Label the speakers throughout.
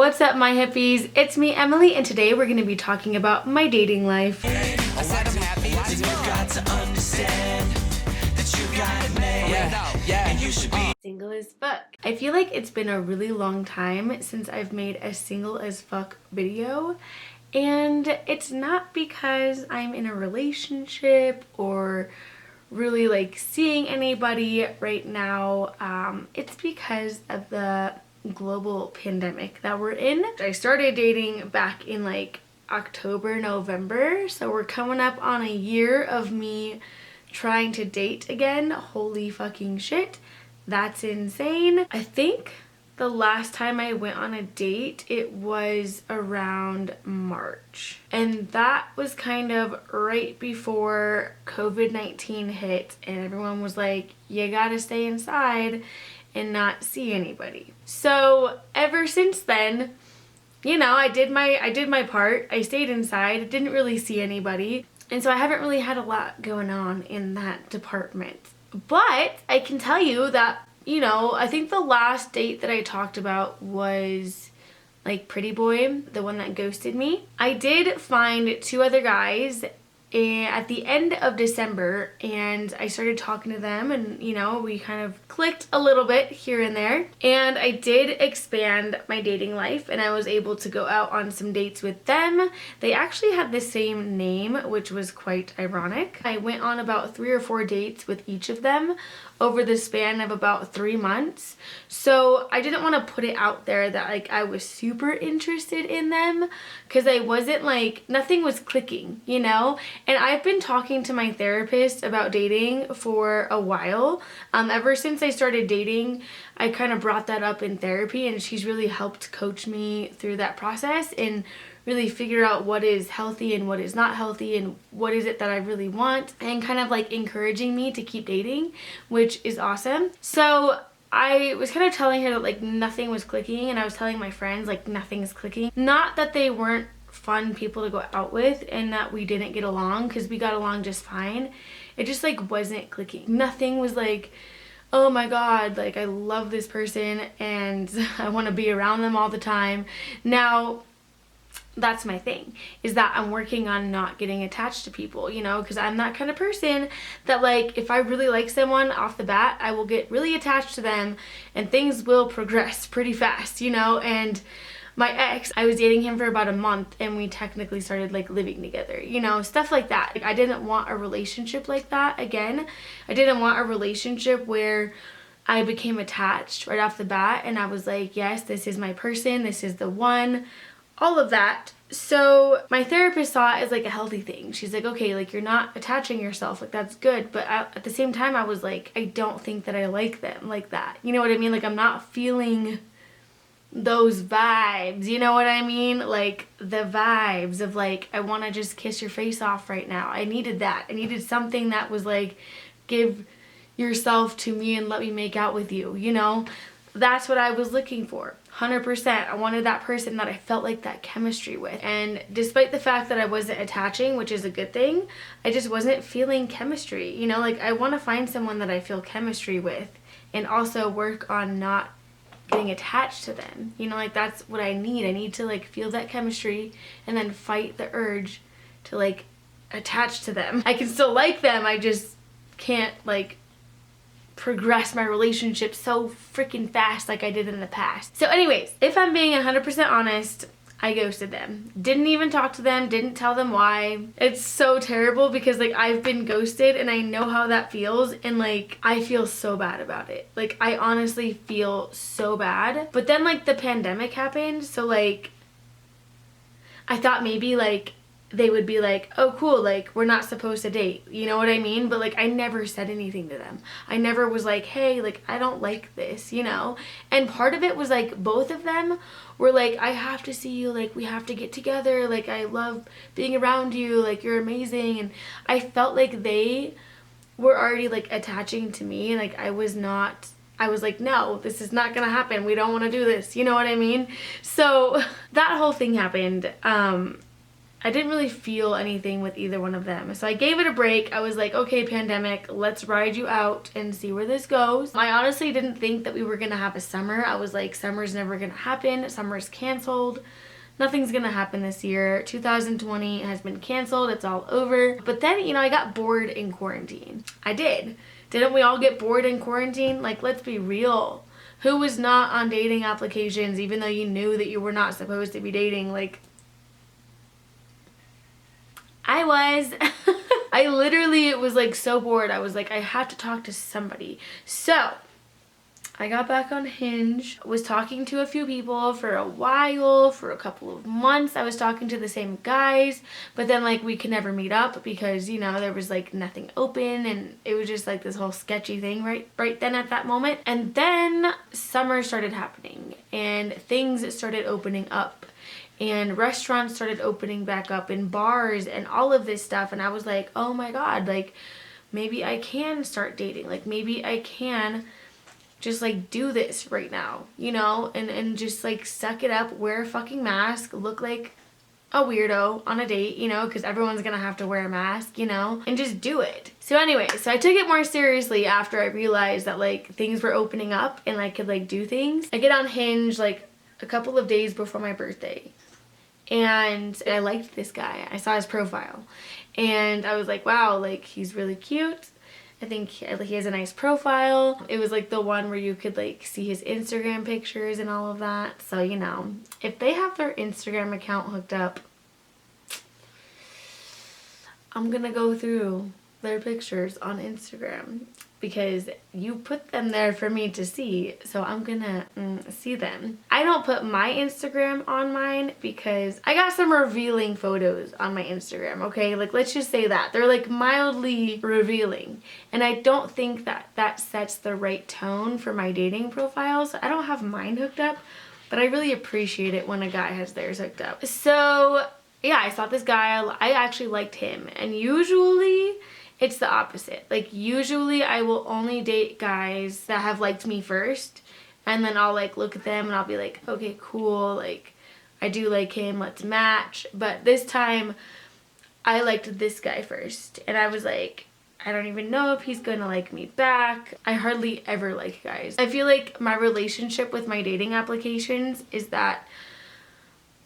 Speaker 1: What's up, my hippies? It's me, Emily, and today we're going to be talking about my dating life. Single as fuck. I feel like it's been a really long time since I've made a single as fuck video, and it's not because I'm in a relationship or really like seeing anybody right now. It's because of the global pandemic that we're in. I started dating back in like October, November, so we're coming up on a year of me trying to date again. Holy fucking shit, that's insane. I think the last time I went on a date, it was around March, and that was kind of right before COVID-19 hit and everyone was like, you gotta stay inside and not see anybody. So ever since then, you know, I did my part. I stayed inside, didn't really see anybody, and so I haven't really had a lot going on in that department. But I can tell you that, you know, I think the last date that I talked about was like Pretty Boy, the one that ghosted me. I did find two other guys at the end of December, and I started talking to them, and you know, we kind of clicked a little bit here and there, and I did expand my dating life and I was able to go out on some dates with them. They actually had the same name, which was quite ironic. I went on about 3 or 4 dates with each of them over the span of about 3 months. So I didn't want to put it out there that like I was super interested in them, because I wasn't, like, nothing was clicking, you know? And I've been talking to my therapist about dating for a while. Ever since I started dating, I kind of brought that up in therapy, and she's really helped coach me through that process and really figure out what is healthy and what is not healthy and what is it that I really want, and kind of like encouraging me to keep dating, which is awesome. So I was kind of telling her that like nothing was clicking, and I was telling my friends like nothing's clicking. Not that they weren't fun people to go out with and that we didn't get along, because we got along just fine. It just like wasn't clicking. Nothing was like, oh my god, like I love this person and I want to be around them all the time. Now that's my thing, is that I'm working on not getting attached to people, you know, because I'm that kind of person that like if I really like someone off the bat, I will get really attached to them and things will progress pretty fast, you know. And my ex, I was dating him for about a month and we technically started like living together, you know, stuff like that. Like, I didn't want a relationship like that again. I didn't want a relationship where I became attached right off the bat and I was like, yes, this is my person, this is the one, all of that. So my therapist saw it as like a healthy thing. She's like, okay, like you're not attaching yourself, like that's good. But at the same time, I was like, I don't think that I like them like that. You know what I mean? Like I'm not feeling those vibes, you know what I mean? Like the vibes of like, I want to just kiss your face off right now. I needed that. I needed something that was like, give yourself to me and let me make out with you, you know? That's what I was looking for. 100%. I wanted that person that I felt like that chemistry with. And despite the fact that I wasn't attaching, which is a good thing, I just wasn't feeling chemistry. You know, like I want to find someone that I feel chemistry with and also work on not getting attached to them. You know, like that's what I need. I need to like feel that chemistry and then fight the urge to like attach to them. I can still like them. I just can't like progress my relationship so freaking fast like I did in the past. So anyways, if I'm being 100% honest, I ghosted them. Didn't even talk to them, didn't tell them why. It's so terrible because like I've been ghosted and I know how that feels, and like I feel so bad about it. Like I honestly feel so bad. But then like the pandemic happened, so like I thought maybe like they would be like, oh cool, like we're not supposed to date, you know what I mean? But like I never said anything to them. I never was like, hey, like I don't like this, you know? And part of it was like both of them were like, I have to see you, like we have to get together, like I love being around you, like you're amazing. And I felt like they were already like attaching to me, and like I was like, no, this is not gonna happen, we don't want to do this, you know what I mean? So that whole thing happened. I didn't really feel anything with either one of them. So I gave it a break. I was like, okay, pandemic, let's ride you out and see where this goes. I honestly didn't think that we were gonna have a summer. I was like, summer's never gonna happen. Summer's canceled. Nothing's gonna happen this year. 2020 has been canceled. It's all over. But then, you know, I got bored in quarantine. I did. Didn't we all get bored in quarantine? Like, let's be real. Who was not on dating applications even though you knew that you were not supposed to be dating? Like, I was. I literally was like so bored. I was like, I have to talk to somebody. So I got back on Hinge, was talking to a few people for a while, for a couple of months. I was talking to the same guys, but then like we could never meet up because, you know, there was like nothing open and it was just like this whole sketchy thing right then at that moment. And then summer started happening and things started opening up. And restaurants started opening back up and bars and all of this stuff. And I was like, oh my God, like maybe I can start dating. Like maybe I can just like do this right now, you know, and just like suck it up, wear a fucking mask, look like a weirdo on a date, you know, because everyone's gonna have to wear a mask, you know, and just do it. So anyway, so I took it more seriously after I realized that like things were opening up and I could like do things. I get on Hinge like a couple of days before my birthday. And I liked this guy. I saw his profile and I was like, wow, like he's really cute. I think he has a nice profile. It was like the one where you could like see his Instagram pictures and all of that. So, you know, if they have their Instagram account hooked up, I'm gonna go through their pictures on Instagram because you put them there for me to see, so I'm gonna see them. I don't put my Instagram on mine because I got some revealing photos on my Instagram, okay? Like, let's just say that. They're like mildly revealing, and I don't think that that sets the right tone for my dating profile, so I don't have mine hooked up, but I really appreciate it when a guy has theirs hooked up. So, yeah, I saw this guy. I actually liked him, and usually it's the opposite. Like usually I will only date guys that have liked me first, and then I'll like look at them and I'll be like, okay, cool, like I do like him, let's match. But this time I liked this guy first and I was like, I don't even know if he's gonna like me back. I hardly ever like guys. I feel like my relationship with my dating applications is that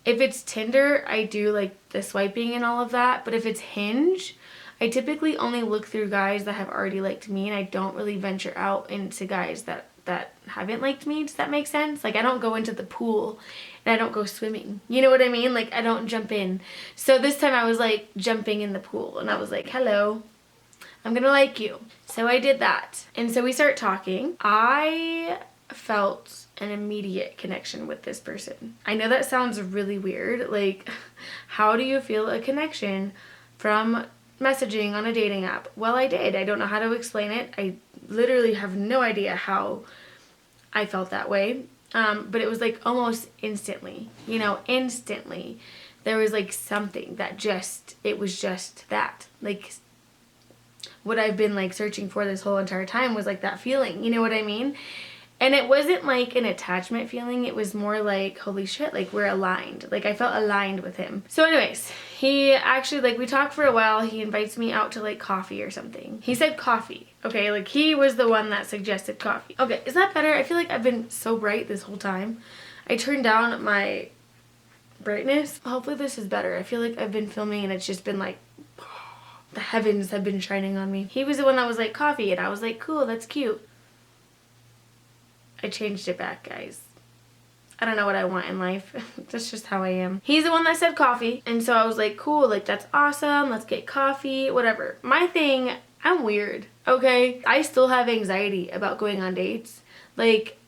Speaker 1: if it's Tinder, I do like the swiping and all of that, but if it's Hinge, I typically only look through guys that have already liked me, and I don't really venture out into guys that haven't liked me. Does that make sense? Like I don't go into the pool and I don't go swimming. You know what I mean? Like I don't jump in. So this time I was like jumping in the pool and I was like, hello, I'm gonna like you. So I did that. And so we start talking. I felt an immediate connection with this person. I know that sounds really weird. Like, how do you feel a connection from messaging on a dating app? Well, I did. I don't know how to explain it. I literally have no idea how I felt that way. But it was like almost instantly, you know, instantly. There was like something that it was just that. Like what I've been like searching for this whole entire time was like that feeling, you know what I mean? And it wasn't like an attachment feeling. It was more like, holy shit, like we're aligned. Like I felt aligned with him. So anyways, he actually, like we talked for a while. He invites me out to like coffee or something. He said coffee. Okay, like he was the one that suggested coffee. Okay, is that better? I feel like I've been so bright this whole time. I turned down my brightness. Hopefully this is better. I feel like I've been filming and it's just been like, the heavens have been shining on me. He was the one that was like coffee and I was like, cool, that's cute. I changed it back, guys. I don't know what I want in life. That's just how I am. He's the one that said coffee. And so I was like, cool, like that's awesome. Let's get coffee, whatever. My thing, I'm weird, okay? I still have anxiety about going on dates. Like,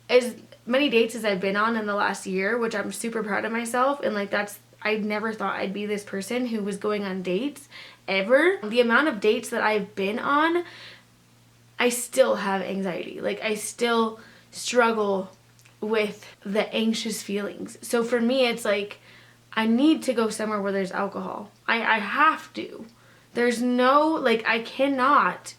Speaker 1: as many dates as I've been on in the last year, which I'm super proud of myself. And like I never thought I'd be this person who was going on dates ever. The amount of dates that I've been on, I still have anxiety. Like I still struggle with the anxious feelings. So for me, it's like, I need to go somewhere where there's alcohol. I have to. There's no, like I cannot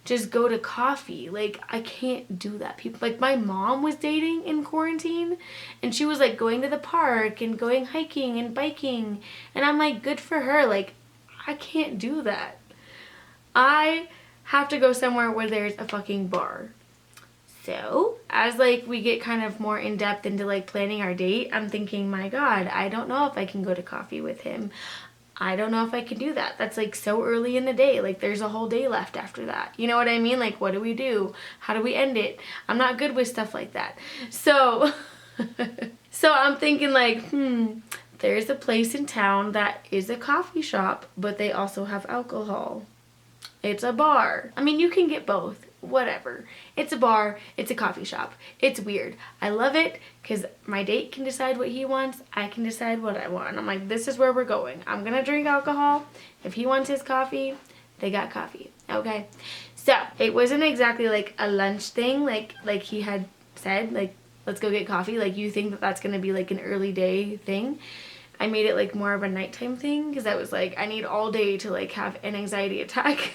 Speaker 1: just go to coffee. Like, I can't do that. People, like, my mom was dating in quarantine and she was like going to the park and going hiking and biking, and I'm like, good for her. Like, I can't do that. I have to go somewhere where there's a fucking bar. So as like we get kind of more in depth into like planning our date, I'm thinking, my God, I don't know if I can go to coffee with him. I don't know if I can do that. That's like so early in the day. Like, there's a whole day left after that. You know what I mean? Like, what do we do? How do we end it? I'm not good with stuff like that. So, so I'm thinking like, there's a place in town that is a coffee shop, but they also have alcohol. It's a bar. I mean, you can get both. Whatever. It's a bar. It's a coffee shop. It's weird. I love it because my date can decide what he wants. I can decide what I want. I'm like, this is where we're going. I'm going to drink alcohol. If he wants his coffee, they got coffee. Okay. So it wasn't exactly like a lunch thing. Like he had said, like, let's go get coffee. Like, you think that that's going to be like an early day thing. I made it like more of a nighttime thing because I was like, I need all day to like have an anxiety attack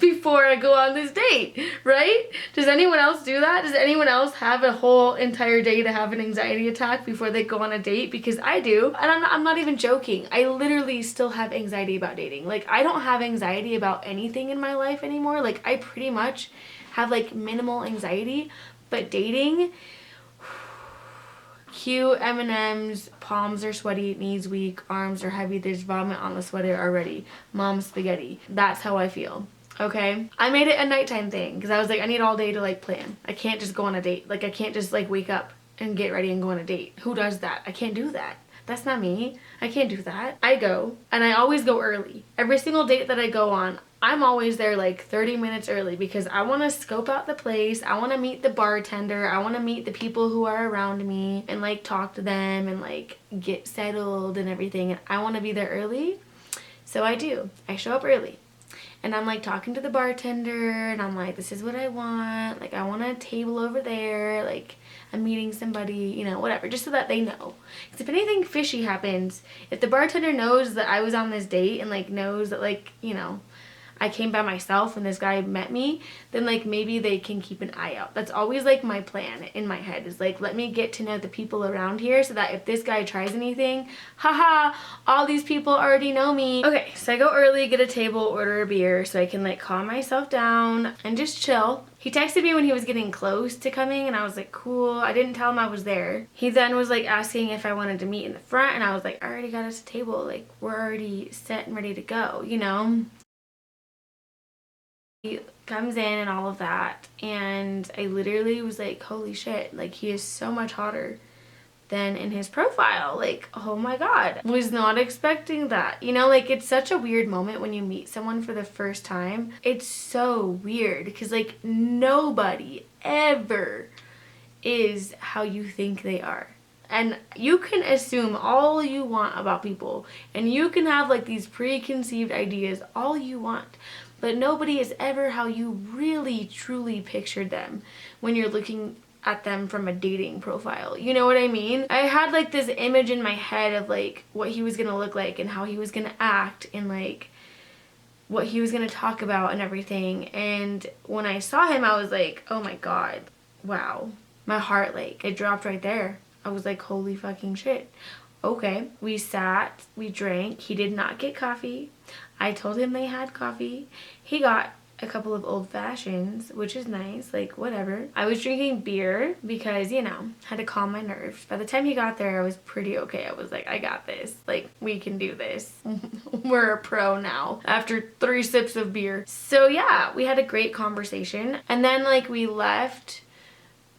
Speaker 1: before I go on this date, right? Does anyone else do that? Does anyone else have a whole entire day to have an anxiety attack before they go on a date? Because I do, and I'm not even joking. I literally still have anxiety about dating. Like, I don't have anxiety about anything in my life anymore. Like, I pretty much have like minimal anxiety, but dating, cue M&Ms, palms are sweaty, knees weak, arms are heavy, there's vomit on the sweater already, mom spaghetti. That's how I feel. Okay, I made it a nighttime thing because I was like, I need all day to like plan. I can't just go on a date. Like, I can't just like wake up and get ready and go on a date. Who does that? I can't do that. That's not me. I can't do that. I go, and I always go early. Every single date that I go on, I'm always there like 30 minutes early because I want to scope out the place. I want to meet the bartender. I want to meet the people who are around me and like talk to them and like get settled and everything. And I want to be there early. So I do. I show up early. And I'm like talking to the bartender and I'm like, this is what I want. Like, I want a table over there. Like, I'm meeting somebody, you know, whatever, just so that they know. Because if anything fishy happens, if the bartender knows that I was on this date and like knows that, like, you know, I came by myself and this guy met me, then like maybe they can keep an eye out. That's always like my plan in my head, is like, let me get to know the people around here so that if this guy tries anything, haha, all these people already know me. Okay, so I go early, get a table, order a beer so I can like calm myself down and just chill. He texted me when he was getting close to coming and I was like, cool. I didn't tell him I was there. He then was like asking if I wanted to meet in the front and I was like, I already got us a table. Like, we're already set and ready to go, you know? He comes in and all of that, and I literally was like, holy shit, like, he is so much hotter than in his profile. Like, oh my God, was not expecting that. You know, like, it's such a weird moment when you meet someone for the first time. It's so weird because like nobody ever is how you think they are. And you can assume all you want about people, and you can have like these preconceived ideas all you want, but nobody is ever how you really truly pictured them when you're looking at them from a dating profile. You know what I mean? I had like this image in my head of like what he was gonna look like and how he was gonna act and like what he was gonna talk about and everything. And when I saw him, I was like, oh my God, wow. My heart, like, it dropped right there. I was like, holy fucking shit. Okay. We sat, we drank. He did not get coffee. I told him they had coffee. He got a couple of old fashions, which is nice, like, whatever. I was drinking beer because, you know, had to calm my nerves. By the time he got there, I was pretty okay. I was like, I got this. Like, we can do this. We're a pro now after 3 sips of beer. So yeah, we had a great conversation. And then like we left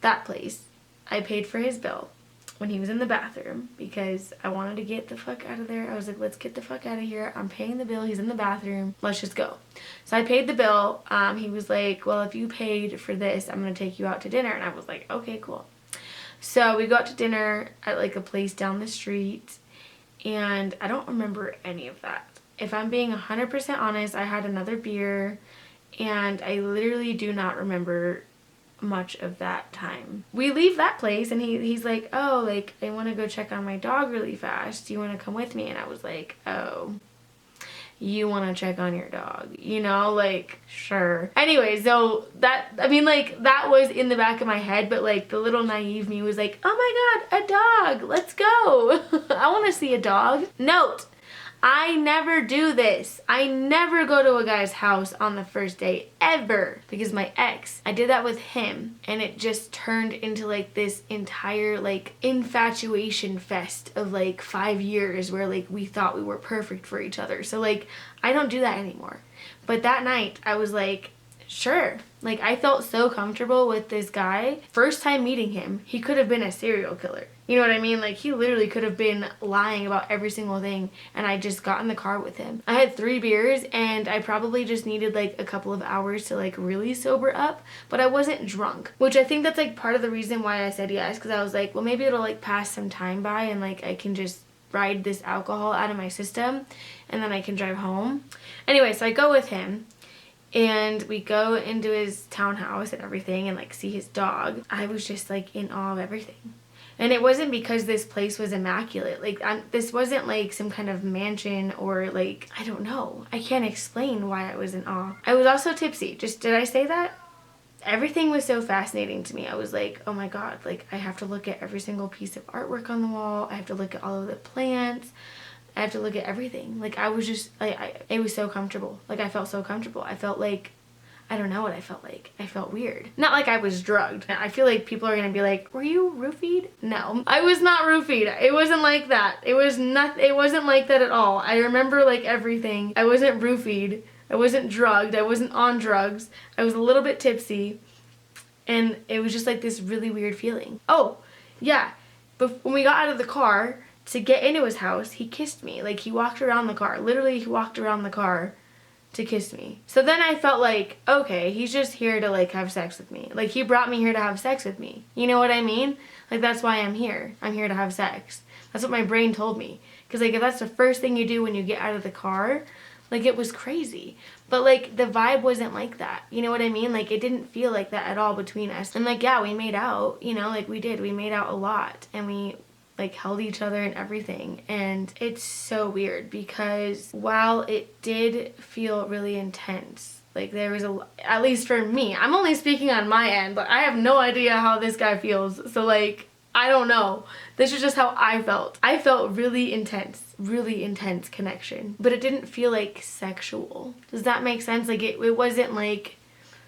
Speaker 1: that place. I paid for his bill when he was in the bathroom because I wanted to get the fuck out of there. I was like, let's get the fuck out of here. I'm paying the bill. He's in the bathroom. Let's just go. So I paid the bill. He was like, well, if you paid for this, I'm going to take you out to dinner. And I was like, okay, cool. So we got to dinner at like a place down the street, and I don't remember any of that. If I'm being 100% honest, I had another beer and I literally do not remember much of that time. We leave that place and he's like, oh, like, I want to go check on my dog really fast. Do you want to come with me? And I was like, oh, you want to check on your dog, you know, like, sure. Anyway, so that, I mean, like, that was in the back of my head, but like the little naive me was like, oh my God, a dog, let's go. I want to see a dog. Note, I never do this. I never go to a guy's house on the first date, ever. Because my ex, I did that with him, and it just turned into like this entire like infatuation fest of like 5 years where like we thought we were perfect for each other. So like, I don't do that anymore. But that night, I was like, sure. Like, I felt so comfortable with this guy. First time meeting him, he could have been a serial killer. You know what I mean? Like, he literally could have been lying about every single thing, and I just got in the car with him. I had 3 beers, and I probably just needed like a couple of hours to like really sober up, but I wasn't drunk, which I think that's like part of the reason why I said yes, because I was like, well, maybe it'll like pass some time by and like I can just ride this alcohol out of my system, and then I can drive home. Anyway, so I go with him. And we go into his townhouse and everything and like see his dog. I was just like in awe of everything. And it wasn't because this place was immaculate. Like, this wasn't like some kind of mansion or like, I don't know. I can't explain why I was in awe. I was also tipsy. Just, did I say that? Everything was so fascinating to me. I was like, oh my God, like I have to look at every single piece of artwork on the wall. I have to look at all of the plants. I have to look at everything. Like, I was just, it was so comfortable. Like, I felt so comfortable. I felt like, I don't know what I felt like. I felt weird. Not like I was drugged. I feel like people are gonna be like, were you roofied? No, I was not roofied. It wasn't like that. It wasn't like that at all. I remember like everything. I wasn't roofied. I wasn't drugged. I wasn't on drugs. I was a little bit tipsy. And it was just like this really weird feeling. Oh, yeah. But when we got out of the car, to get into his house, he kissed me. Like, he walked around the car. Literally, he walked around the car to kiss me. So then I felt like, okay, he's just here to, like, have sex with me. Like, he brought me here to have sex with me. You know what I mean? Like, that's why I'm here. I'm here to have sex. That's what my brain told me. Because, like, if that's the first thing you do when you get out of the car, like, it was crazy. But, like, the vibe wasn't like that. You know what I mean? Like, it didn't feel like that at all between us. And, like, yeah, we made out. You know, like, we did. We made out a lot. And we like held each other and everything. And it's so weird because while it did feel really intense, like there was at least for me, I'm only speaking on my end, but I have no idea how this guy feels. So like, I don't know. This is just how I felt. I felt really intense connection, but it didn't feel like sexual. Does that make sense? Like it wasn't like,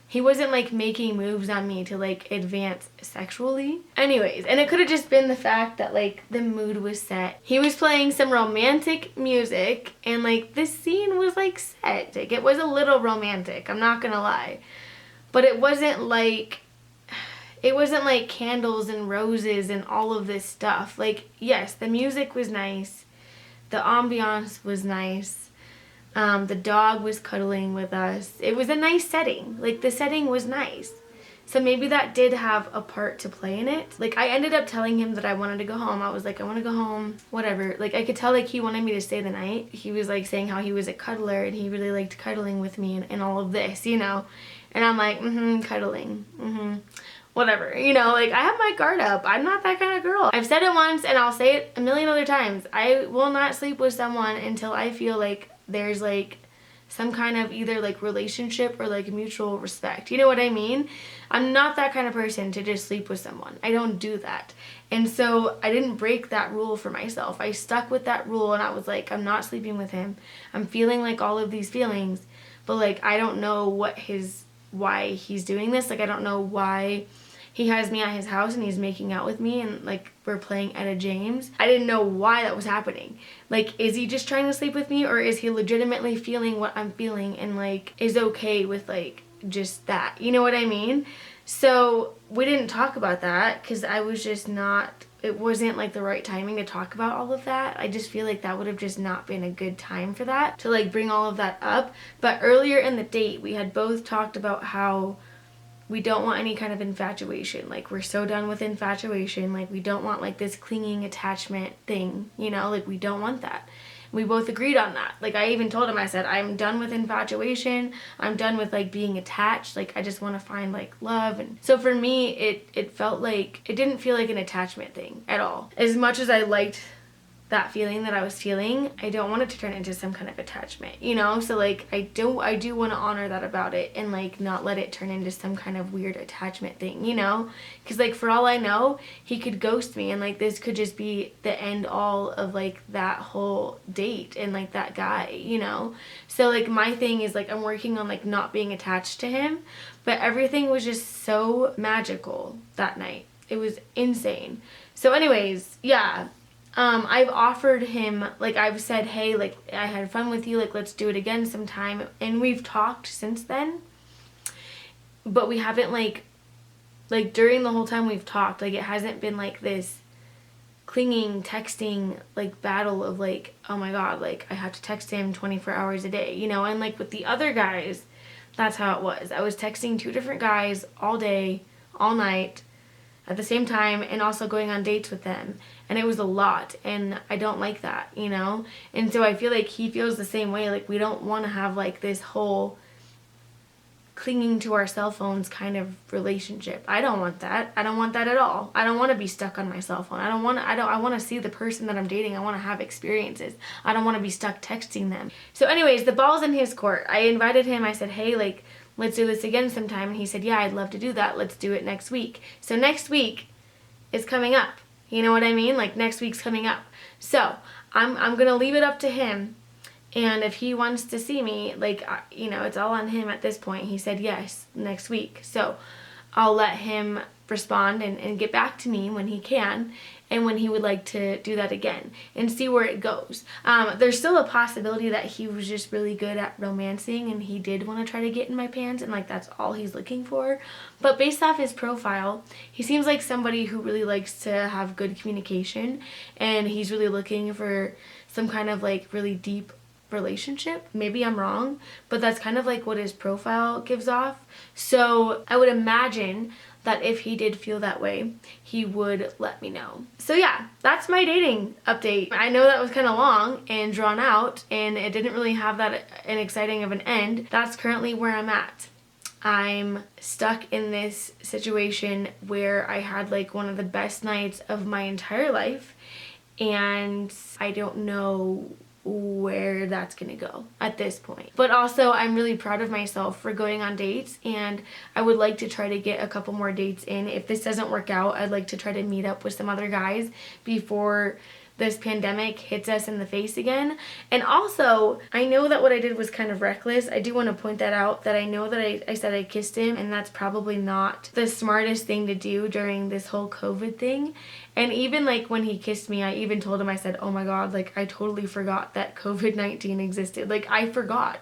Speaker 1: he wasn't like making moves on me to like advance sexually. Anyways, and it could have just been the fact that like the mood was set. He was playing some romantic music and like this scene was like set. It was a little romantic, I'm not gonna lie. But it wasn't like candles and roses and all of this stuff. Like, yes, the music was nice. The ambiance was nice. The dog was cuddling with us. It was a nice setting. Like, the setting was nice. So maybe that did have a part to play in it. Like, I ended up telling him that I wanted to go home. I was like, I want to go home, whatever. Like, I could tell, like, he wanted me to stay the night. He was, like, saying how he was a cuddler and he really liked cuddling with me and all of this, you know? And I'm like, cuddling, whatever. You know, like, I have my guard up. I'm not that kind of girl. I've said it once and I'll say it a million other times. I will not sleep with someone until I feel like there's like some kind of either like relationship or like mutual respect. You know what I mean? I'm not that kind of person to just sleep with someone. I don't do that. And so I didn't break that rule for myself. I stuck with that rule and I was like, I'm not sleeping with him. I'm feeling like all of these feelings, but like I don't know why he's doing this. Like I don't know why he has me at his house and he's making out with me and like we're playing Etta James. I didn't know why that was happening. Like, is he just trying to sleep with me or is he legitimately feeling what I'm feeling and like is okay with like just that? You know what I mean? So we didn't talk about that because I was just not, it wasn't like the right timing to talk about all of that. I just feel like that would have just not been a good time for that, to like bring all of that up. But earlier in the date, we had both talked about how we don't want any kind of infatuation. Like, we're so done with infatuation. Like, we don't want like this clinging attachment thing, you know, like we don't want that. We both agreed on that. Like, I even told him, I said, I'm done with infatuation. I'm done with like being attached. Like, I just want to find like love. And so for me, it felt like, it didn't feel like an attachment thing at all. As much as I liked that feeling that I was feeling, I don't want it to turn into some kind of attachment, you know? So like I do want to honor that about it and like not let it turn into some kind of weird attachment thing, you know? Because like for all I know, he could ghost me and like this could just be the end all of like that whole date and like that guy, you know? So like my thing is like I'm working on like not being attached to him, but everything was just so magical that night. It was insane. So anyways, yeah. I've offered him, like I've said, hey, like I had fun with you, like let's do it again sometime, and we've talked since then, but we haven't like during the whole time we've talked, like it hasn't been like this clinging, texting, like battle of like, oh my god, like I have to text him 24 hours a day, you know? And like with the other guys, that's how it was. I was texting 2 different guys all day, all night, at the same time, and also going on dates with them, and it was a lot, and I don't like that, you know? And so I feel like he feels the same way. Like we don't want to have like this whole clinging to our cell phones kind of relationship. I don't want that. I don't want that at all. I don't want to be stuck on my cell phone. I want to see the person that I'm dating. I want to have experiences. I don't want to be stuck texting them. So anyways, the ball's in his court. I invited him. I said, hey, like let's do this again sometime. And he said, yeah, I'd love to do that. Let's do it next week. So next week is coming up. You know what I mean? Like next week's coming up. So I'm going to leave it up to him. And if he wants to see me, like, you know, it's all on him at this point. He said yes next week. So I'll let him respond and get back to me when he can and when he would like to do that again and see where it goes. There's still a possibility that he was just really good at romancing and he did want to try to get in my pants and like that's all he's looking for. But based off his profile, he seems like somebody who really likes to have good communication, and he's really looking for some kind of like really deep relationship. Maybe I'm wrong, but that's kind of like what his profile gives off. So I would imagine that if he did feel that way, he would let me know. So yeah, that's my dating update. I know that was kind of long and drawn out and it didn't really have that an exciting of an end. That's currently where I'm at. I'm stuck in this situation where I had like one of the best nights of my entire life, and I don't know where that's gonna go at this point. But also I'm really proud of myself for going on dates, and I would like to try to get a couple more dates in. If this doesn't work out, I'd like to try to meet up with some other guys before this pandemic hits us in the face again. And also, I know that what I did was kind of reckless. I do want to point that out, that I know that I said I kissed him, and that's probably not the smartest thing to do during this whole COVID thing. And even like when he kissed me, I even told him, I said, oh my god, like I totally forgot that COVID-19 existed. Like I forgot.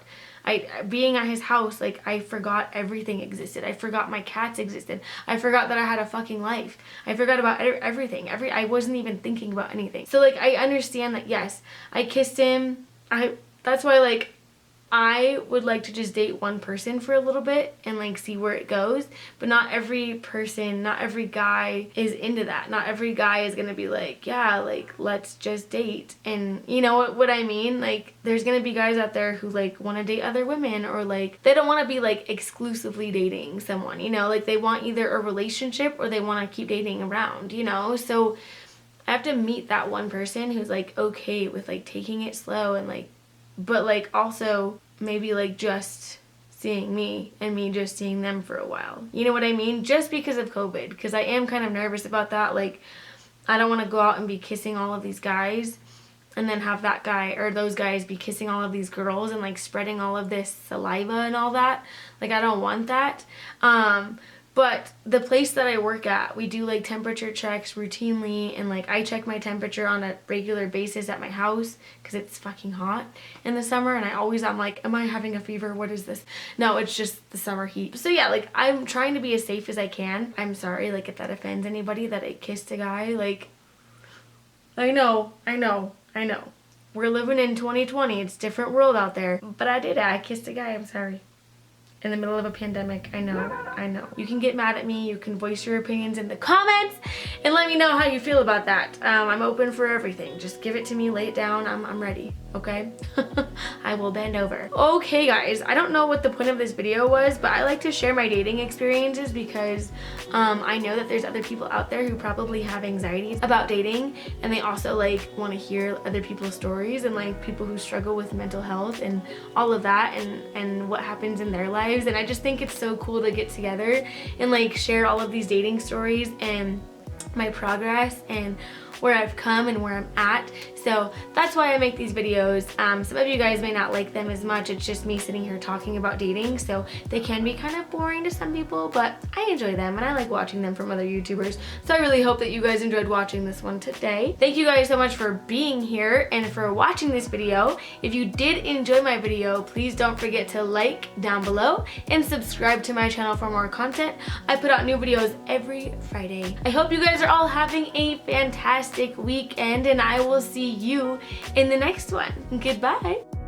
Speaker 1: Being at his house, like I forgot everything existed. I forgot my cats existed. I forgot that I had a fucking life. I forgot about everything. I wasn't even thinking about anything. So like I understand that, yes, I kissed him. That's why like I would like to just date one person for a little bit and like see where it goes, but not every person, not every guy is into that. Not every guy is gonna be like, yeah, like let's just date. And you know what I mean? Like there's gonna be guys out there who like want to date other women, or like they don't want to be like exclusively dating someone, you know, like they want either a relationship or they want to keep dating around, you know. So I have to meet that one person who's like okay with like taking it slow and like, but like also maybe like just seeing me and me just seeing them for a while. You know what I mean? Just because of COVID, because I am kind of nervous about that. Like I don't want to go out and be kissing all of these guys and then have that guy or those guys be kissing all of these girls and like spreading all of this saliva and all that. Like I don't want that. But the place that I work at, we do like temperature checks routinely, and like I check my temperature on a regular basis at my house because it's fucking hot in the summer, and I'm like, am I having a fever? What is this? No, it's just the summer heat. So yeah, like I'm trying to be as safe as I can. I'm sorry like if that offends anybody that I kissed a guy. Like I know. We're living in 2020. It's a different world out there. But I kissed a guy. I'm sorry. in the middle of a pandemic. I know. You can get mad at me. You can voice your opinions in the comments and let me know how you feel about that. I'm open for everything. Just give it to me, lay it down. I'm ready, okay? I will bend over. Okay, guys, I don't know what the point of this video was, but I like to share my dating experiences because I know that there's other people out there who probably have anxieties about dating, and they also like want to hear other people's stories and like people who struggle with mental health and all of that and what happens in their lives. And I just think it's so cool to get together and like share all of these dating stories and my progress and where I've come and where I'm at. So that's why I make these videos. Some of you guys may not like them as much. It's just me sitting here talking about dating, so they can be kind of boring to some people, but I enjoy them and I like watching them from other YouTubers. So I really hope that you guys enjoyed watching this one today. Thank you guys so much for being here and for watching this video. If you did enjoy my video, please don't forget to like down below and subscribe to my channel for more content. I put out new videos every Friday. I hope you guys are all having a fantastic weekend, and I will see you in the next one. Goodbye.